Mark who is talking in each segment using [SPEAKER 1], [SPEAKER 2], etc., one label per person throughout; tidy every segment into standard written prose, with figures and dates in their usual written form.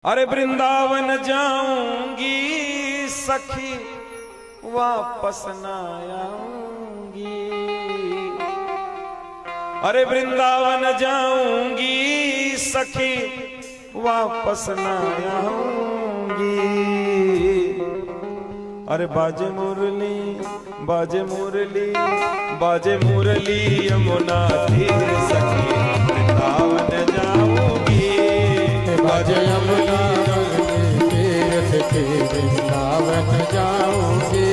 [SPEAKER 1] अरे वृंदावन जाऊंगी सखी वापस ना आऊंगी। अरे वृंदावन जाऊंगी सखी वापस ना आऊंगी। अरे बाजे मुरली बाजे मुरली बाजे मुरली यमुना तीर सखी वृंदावन जाऊंगी।
[SPEAKER 2] बाजे यमुना तीर सखी वृंदावन जाऊंगी।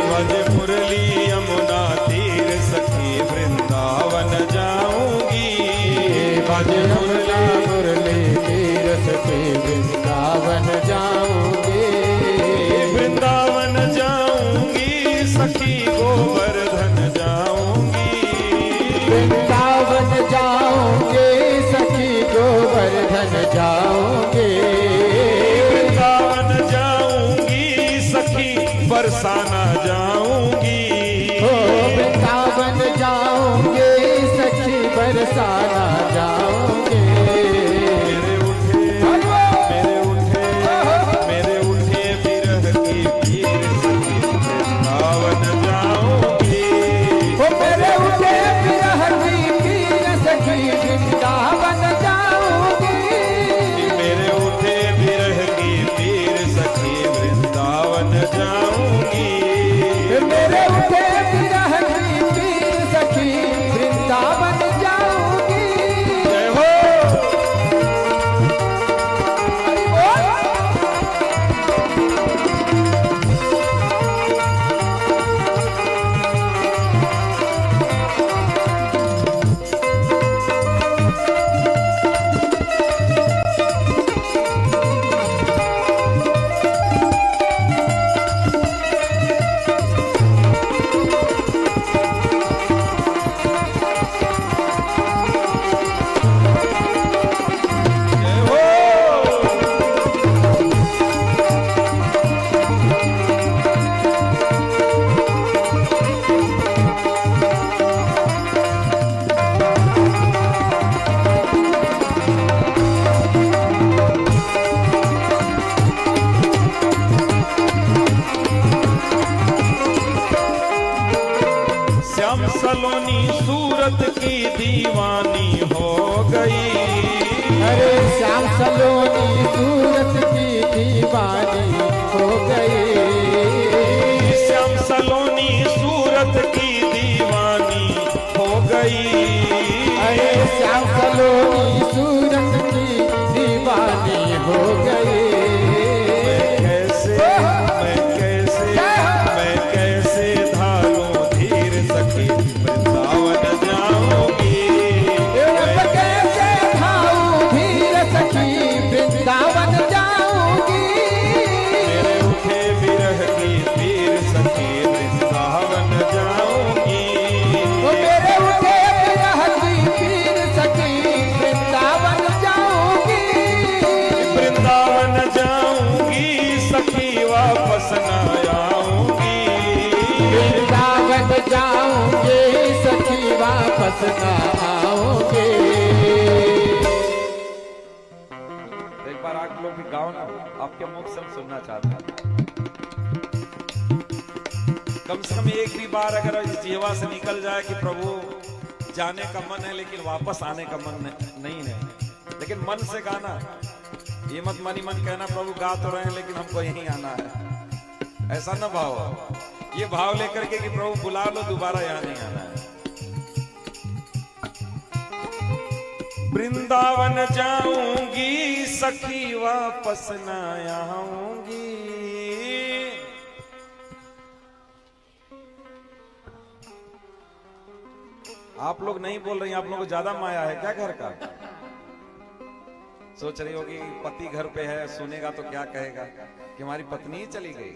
[SPEAKER 1] बाजे मुरली यमुना तीर सखी वृंदावन जाऊंगी।
[SPEAKER 2] बाजे यमुना मुरली तीर सखी वृंदावन जाऊंगी।
[SPEAKER 1] वृंदावन जाऊंगी सखी गोवर्धन जाऊंगी।
[SPEAKER 2] वृंदावन जाऊंगी सखी गोवर्धन जाऊंगी।
[SPEAKER 1] वृंदावन जाऊंगी सखी बरसाना जाऊंगी।
[SPEAKER 2] वृंदावन जाऊंगी सखी बरसाना जाऊंगी।
[SPEAKER 1] मेरे उठे मेरे उठे विरह की पीर सखी वृंदावन जाऊंगी।
[SPEAKER 2] मेरे उठे विरह की पीर सखी वृंदावन जाऊंगी।
[SPEAKER 1] मेरे उठे विरह की पीर सखी वृंदावन जाऊंगी।
[SPEAKER 2] मेरे उठे विरह की पीर सखी वृंदावन जाऊंगी।
[SPEAKER 1] जय हो। श्याम सलोनी सूरत की दीवानी हो गई।
[SPEAKER 2] अरे श्याम सलोनी सूरत की दीवानी हो गई।
[SPEAKER 1] श्याम सलोनी सूरत की दीवानी हो गई।
[SPEAKER 2] अरे श्याम सलोनी सूरत की दीवानी हो गई।
[SPEAKER 1] मैं कैसे धारूं धीर सखी वृंदावन जाऊंगी।
[SPEAKER 2] कैसे खाऊं धीर सखी वृंदावन जाऊंगी।
[SPEAKER 1] मेरे उठे विरह की पीर सखी वृंदावन जाऊंगी।
[SPEAKER 2] मेरे उठे विरह की पीर सखी वृंदावन जाऊंगी।
[SPEAKER 1] वृंदावन जाऊंगी सखी वापस न आऊंगी।
[SPEAKER 2] वृंदावन जाऊंगी सखी वापस न आऊंगी।
[SPEAKER 1] एक बार आप लोग भी गाओ ना, आपके मुख से हम सुनना चाहते हैं। कम से कम एक भी बार अगर इस जीवा से निकल जाए कि प्रभु जाने का मन है लेकिन वापस आने का मन नहीं है, लेकिन मन से गाना, ये मत मन ही मन कहना प्रभु गा तो रहे हैं लेकिन हमको यहीं आना है, ऐसा ना भाव। ये भाव लेकर के कि प्रभु बुला लो दोबारा यहाँ नहीं आना है। वृंदावन जाऊंगी सखी वापस न आऊंगी। आप लोग नहीं बोल रही, आप लोगों को ज्यादा माया है क्या घर का? सोच रही होगी पति घर पे है, सुनेगा तो क्या कहेगा कि हमारी पत्नी ही चली गई।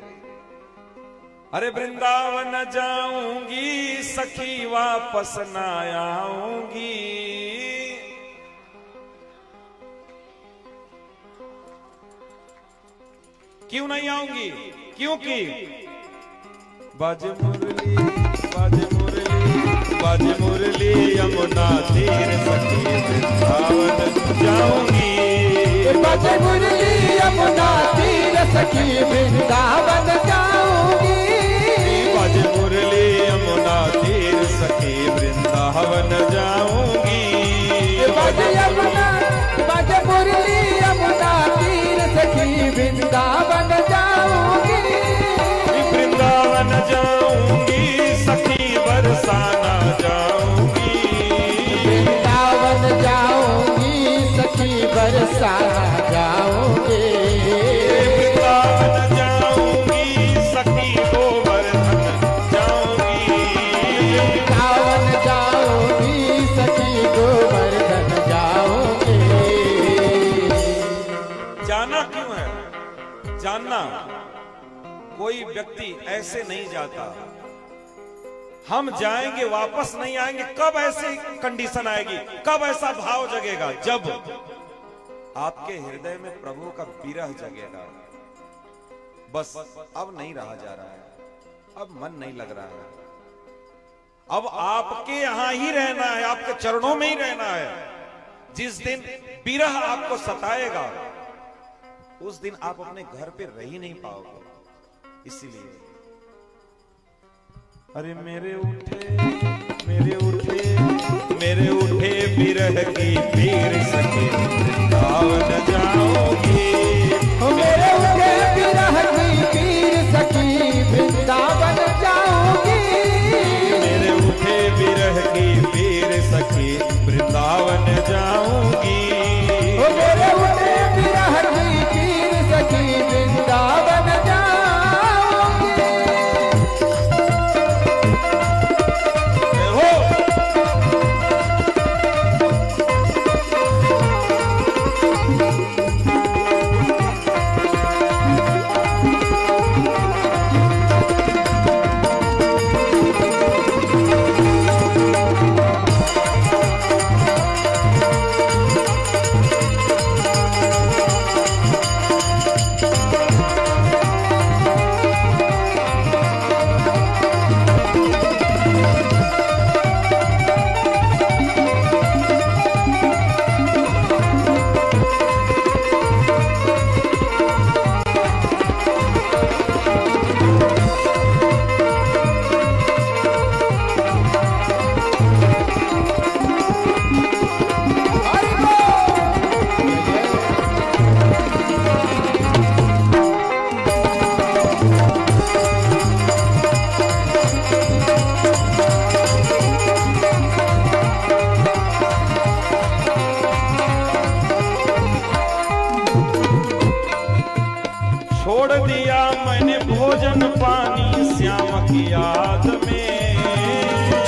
[SPEAKER 1] अरे वृंदावन जाऊंगी सखी वापस न आऊंगी। क्यों नहीं आऊंगी? क्योंकि बाजे मुरली बाजे मुरली बाजे मुरली यमुना तीर सखी वृंदावन जाऊंगी।
[SPEAKER 2] बाजे मुरली यमुना तीर सखी वृंदावन जाऊंगी।
[SPEAKER 1] बज मुरली यमुना तीर सखी वृंदावन जाऊंगी।
[SPEAKER 2] बज मुरली यमुना तीर सखी वृंदावन जाऊंगी।
[SPEAKER 1] वृंदावन जाऊंगी सखी बरसाना जाऊंगी।
[SPEAKER 2] वृंदावन जाऊंगी सखी बरसाना जाऊंगी।
[SPEAKER 1] वृंदावन जाऊंगी सखी गोवर्धन जाऊंगी।
[SPEAKER 2] वृंदावन जाऊंगी सखी गोवर्धन जाऊंगी।
[SPEAKER 1] जाना क्यों है? जानना, कोई व्यक्ति ऐसे नहीं जाता। हम जाएंगे वापस नहीं आएंगे। कब ऐसी कंडीशन आएगी, कब ऐसा भाव जगेगा? जब आपके हृदय में प्रभु का विरह जगेगा। बस अब नहीं रहा जा रहा है, अब मन नहीं लग रहा है, अब आपके यहां ही रहना है, आपके चरणों में ही रहना है। जिस दिन विरह आपको सताएगा उस दिन आप अपने घर पे रह ही नहीं पाओगे। इसीलिए अरे मेरे उठे विरह की पीर सखी वृंदावन जाऊंगी।
[SPEAKER 2] मेरे उठे विरह की पीर सखी वृंदावन जाऊंगी।
[SPEAKER 1] मेरे उठे विरह की पीर सखी वृंदावन जाऊंगी।
[SPEAKER 2] मेरे उठे विरह की पीर सखी वृंदावन जाऊंगी।
[SPEAKER 1] हो छोड़ दिया मैंने भोजन पानी श्याम की याद में।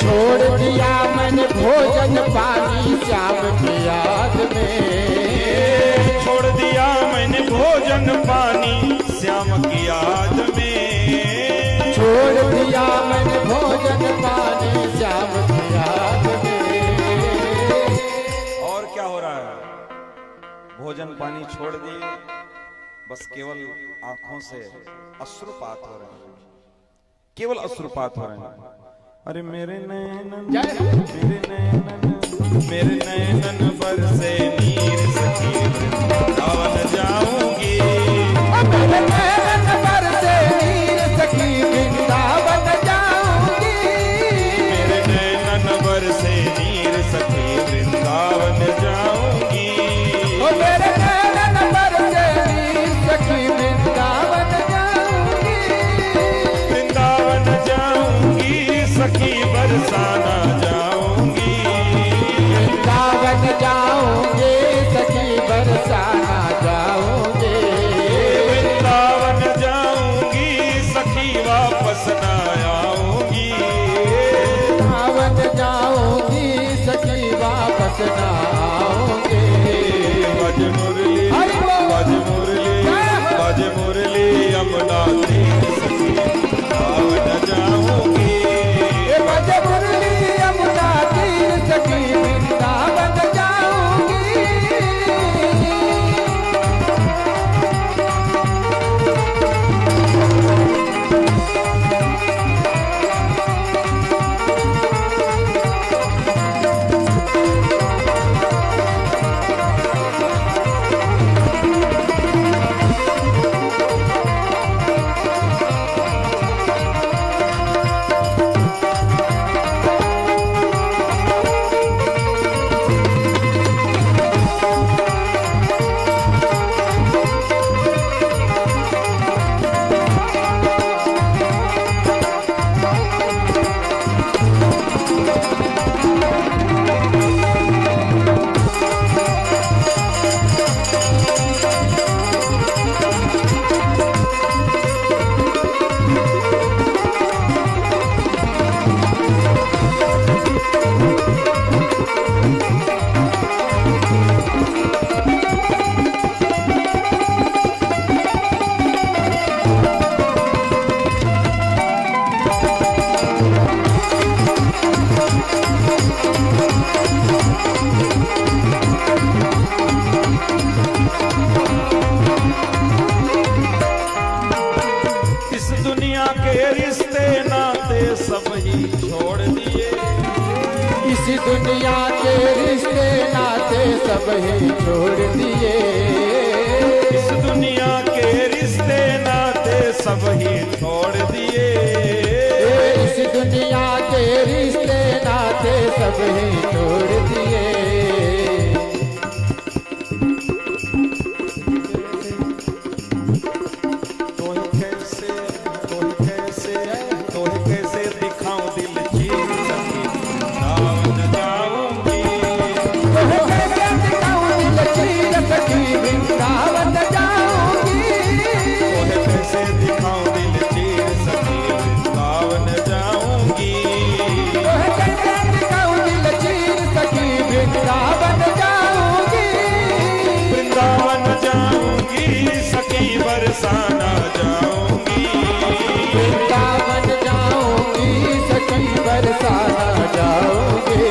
[SPEAKER 2] छोड़ दिया मैंने भोजन पानी श्याम की याद में।
[SPEAKER 1] छोड़ दिया मैंने भोजन पानी श्याम की याद में।
[SPEAKER 2] छोड़ दिया मैंने भोजन पानी श्याम की याद में।
[SPEAKER 1] और क्या हो रहा है? भोजन पानी छोड़ दिए, बस केवल आंखों से अश्रुपात हो रहे हैं, केवल अश्रुपात हो रहे हैं। अरे मेरे नैनन बरसे नीर सखी वृंदावन जाऊंगी।
[SPEAKER 2] मेरे नैनन बरसे नीर सखी वृंदावन जाऊंगी।
[SPEAKER 1] मेरे नैनन बरसे नीर सखी वृंदावन जाऊंगी।
[SPEAKER 2] मेरे नैनन बरसे नीर सखी वृंदावन जाऊंगी।
[SPEAKER 1] वृंदावन जाऊंगी सखी बरसाना जाऊंगी।
[SPEAKER 2] वृंदावन जाऊंगी सखी बरसाना जाऊंगी। ही छोड़ दिए।
[SPEAKER 1] इस दुनिया के रिश्ते नाते सब ही छोड़ दिए।
[SPEAKER 2] इस दुनिया के रिश्ते नाते सब ही छोड़ दिए।
[SPEAKER 1] तोहे कैसे दिखाऊं दिल चीर सकी वृंदावन जाऊंगी।
[SPEAKER 2] तोहे कैसे दिखाऊं दिल चीर सखी वृंदावन जाऊंगी।
[SPEAKER 1] तोहे कैसे दिखाऊं दिल चीर सकी वृंदावन जाऊंगी।
[SPEAKER 2] तोहे कैसे दिखाऊं दिल चीर सखी वृंदावन जाऊंगी।
[SPEAKER 1] वृंदावन जाऊंगी सखी बरसाना जाऊंगी।
[SPEAKER 2] वृंदावन जाऊंगी सखी बरसाना जाऊंगी।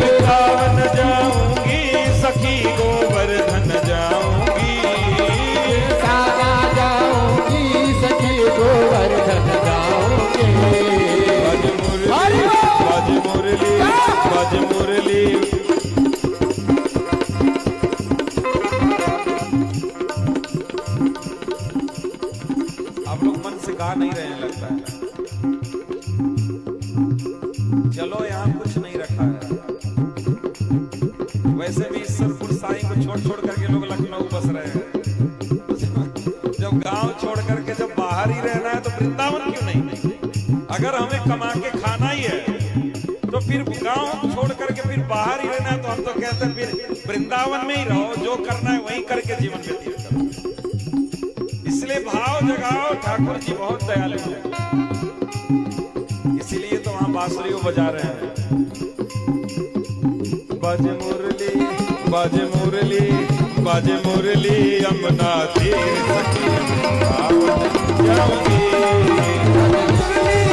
[SPEAKER 1] वृंदावन जाऊंगी सखी गोवर्धन जाऊंगी।
[SPEAKER 2] सारा जाऊंगी सखी गोवर्धन जाऊंगी।
[SPEAKER 1] बज मुरली बज मुरली। आप लोग मन से गा नहीं रहे हैं लगता है। चलो यहाँ कुछ नहीं रखा है। वैसे भी ईश्वरपुर साईं को छोड़ छोड़ करके लोग लखनऊ बस रहे हैं। जब गांव छोड़ करके जब बाहर ही रहना है तो वृंदावन क्यों नहीं? अगर हमें कमा के खाना ही है तो फिर गांव छोड़ करके फिर बाहर ही रहना है तो हम तो कहते हैं फिर वृंदावन में ही रहो, जो करना है वही करके जीवन व्यतीत करो। इसलिए भाव जगाओ, ठाकुर जी बहुत दयालु हैं, इसीलिए तो वहां बांसुरियों बजा रहे हैं। बज मुरली बज मुरली बज मुरली यमुना तीर सखी वृंदावन जाऊंगी।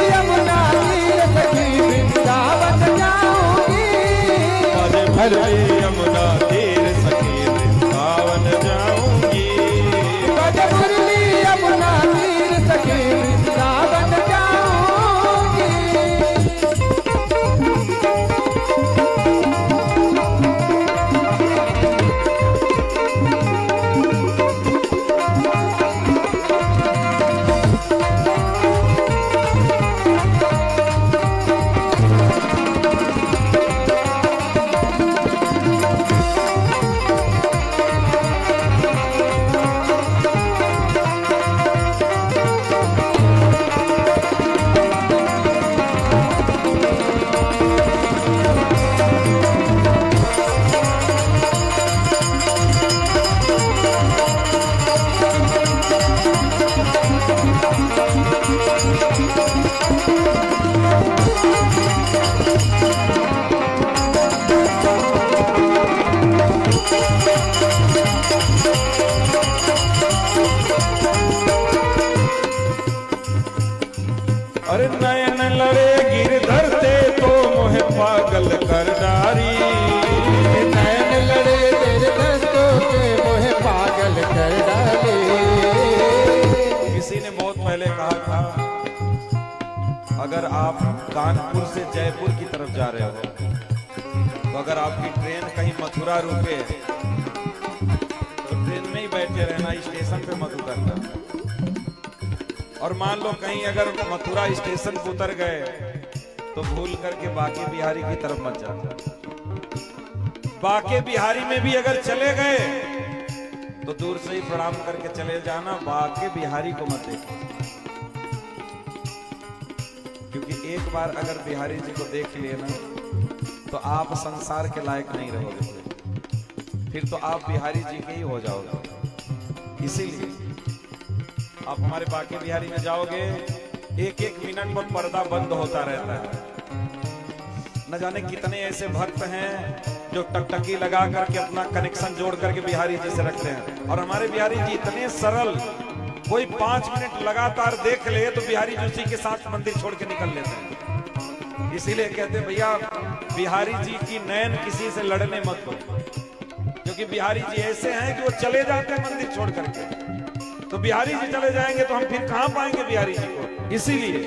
[SPEAKER 2] यमुना तीर सखी वृंदावन जाऊंगी।
[SPEAKER 1] बज मुरली यमुना तीर सखी वृंदावन जाऊंगी।
[SPEAKER 2] बज मुरली यमुना तीर सखी वृंदावन जाऊंगी।
[SPEAKER 1] अरे नयन लड़े गिरधर ते तो मोहे पागल कर डारी।
[SPEAKER 2] नैन लड़े तेरे दस्तों के मोहे पागल कर डाले।
[SPEAKER 1] किसी ने बहुत पहले कहा था, अगर आप कानपुर से जयपुर की तरफ जा रहे हो तो अगर आपकी ट्रेन कहीं मथुरा रुके तो ट्रेन में ही बैठे रहना, स्टेशन पे मत उतरना। और मान लो कहीं अगर मथुरा स्टेशन पर उतर गए तो भूल करके बाके बिहारी की तरफ मत जाना। बाके बिहारी में भी अगर चले गए तो दूर से ही प्रणाम करके चले जाना, बाके बिहारी को मत देखो। क्योंकि एक बार अगर बिहारी जी को देख लिए ना तो आप संसार के लायक नहीं रहोगे, फिर तो आप बिहारी जी के ही हो जाओगे। इसीलिए आप हमारे बाके बिहारी में जाओगे, एक एक मिनट पर पर्दा बंद होता रहता है। न जाने कितने ऐसे भक्त हैं जो टकटकी लगा करके अपना कनेक्शन जोड़ करके बिहारी जी से रखते हैं। और हमारे बिहारी जी इतने सरल, कोई 5 मिनट लगातार देख ले तो बिहारी जी उसी के साथ मंदिर छोड़ के निकल लेते हैं। इसीलिए कहते हैं भैया बिहारी जी की नैन किसी से लड़ने मत दो, क्योंकि बिहारी जी ऐसे हैं कि वो चले जाते हैं मंदिर छोड़ करके। तो बिहारी जी चले जाएंगे तो हम फिर कहां पाएंगे बिहारी जी को। इसीलिए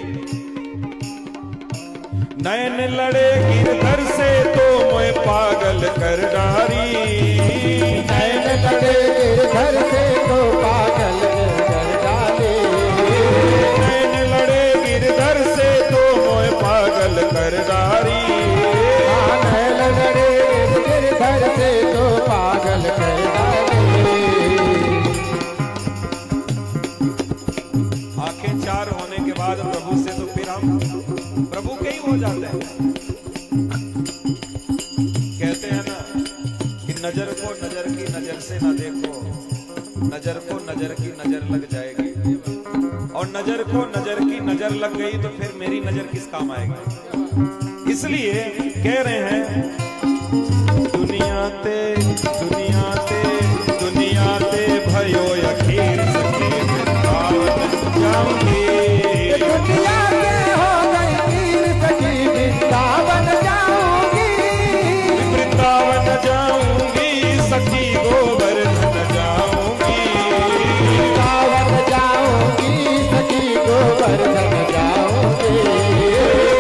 [SPEAKER 1] नैन लड़े गिरधर से तो मैं पागल कर डारी।
[SPEAKER 2] नैन लड़े गिरधर से तो पागल कर डाले।
[SPEAKER 1] नैन लड़े गिरधर से तो मैं पागल कर डारी।
[SPEAKER 2] नैन लड़े गिरधर से तो पागल कर डाले।
[SPEAKER 1] आंखें चार होने के बाद प्रभु से तो फिर हम प्रभु के ही हो जाते हैं। कहते हैं ना कि नजर को नजर की नजर से ना देखो, नजर को नजर की नजर लग जाएगी, और नजर को नजर की नजर लग गई तो फिर मेरी नजर किस काम आएगी। इसलिए कह रहे हैं दुनिया ते भयो अखीर सखी वृंदावन जाऊंगी।
[SPEAKER 2] दुनिया से हो गई कीर सखी वृंदावन जाऊंगी।
[SPEAKER 1] वृंदावन जाऊंगी सखी गोवर्धन जाऊंगी।
[SPEAKER 2] वृंदावन जाऊंगी सखी गोवर्धन जाऊंगी।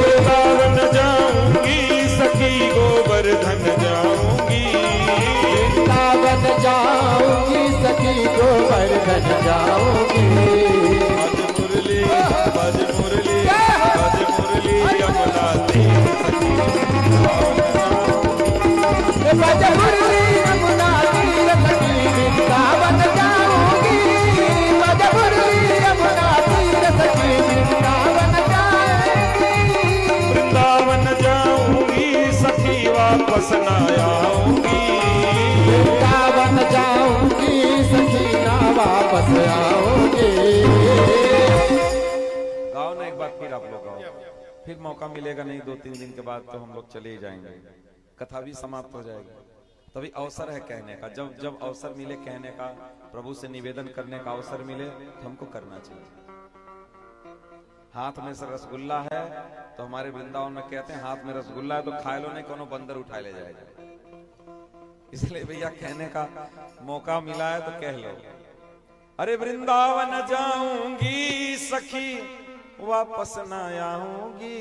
[SPEAKER 1] वृंदावन जाऊंगी सखी गोवर्धन जाऊंगी।
[SPEAKER 2] वृंदावन जाऊंगी सखी गोवर्धन जाऊंगी।
[SPEAKER 1] बज मुरली यमुना तीर सखी
[SPEAKER 2] बज मुरली यमुना तीर सखी वृंदावन जाऊंगी। बज मुरली यमुना तीर सखी वृंदावन जाऊंगी।
[SPEAKER 1] वृंदावन जाऊंगी सखी वापस न आऊंगी।
[SPEAKER 2] वृंदावन जाऊंगी सखी ना वापस आऊंगी।
[SPEAKER 1] गाओ ना एक बार फिर आप लोग गाओ, फिर मौका मिलेगा नहीं 2-3 दिन के बाद तो हम लोग चले ही जाएंगे, कथा भी समाप्त हो जाएगी। तभी अवसर है कहने का, जब जब अवसर मिले कहने का, प्रभु से निवेदन करने का अवसर मिले तो हमको करना चाहिए। हाथ में से रसगुल्ला है तो हमारे वृंदावन में कहते हैं हाथ में रसगुल्ला है तो खा लो, नहीं कोनो बंदर उठा ले जाएगा। इसलिए भैया कहने का मौका मिला है तो कह लो। अरे वृंदावन जाऊंगी सखी वापस न आऊंगी।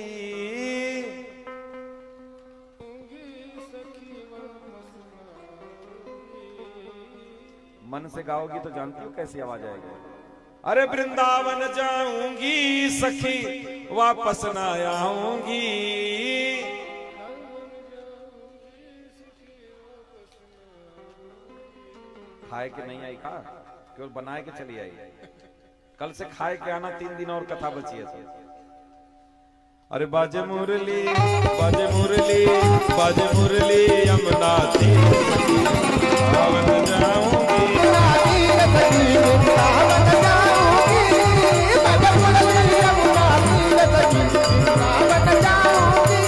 [SPEAKER 1] मन से गाओगी तो जानती हो कैसी आवाज आएगी। अरे वृंदावन जाऊंगी सखी वापस न आऊंगी। खाए के नहीं आई का, केवल बनाए के चली आई। कल से खाए के आना, 3 दिन और कथा बची है। अरे बाजे मुरली यमुना तीर सखी वृंदावन जाऊंगी।
[SPEAKER 2] वृंदावन जाऊंगी। बज मुरली यमुना तीर सखी वृंदावन जाऊंगी।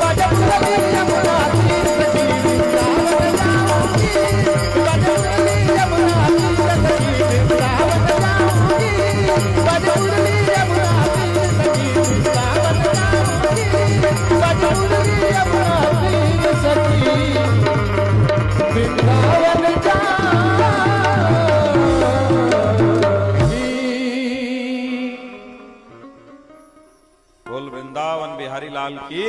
[SPEAKER 2] बज मुरली यमुना तीर सखी वृंदावन जाऊंगी। बज मुरली यमुना तीर सखी वृंदावन जाऊंगी। बज मुरली यमुना तीर सखी वृंदावन जाऊंगी। बज मुरली यमुना तीर सखी वृंदावन जाऊंगी।
[SPEAKER 1] बोल वृंदावन बिहारी लाल की।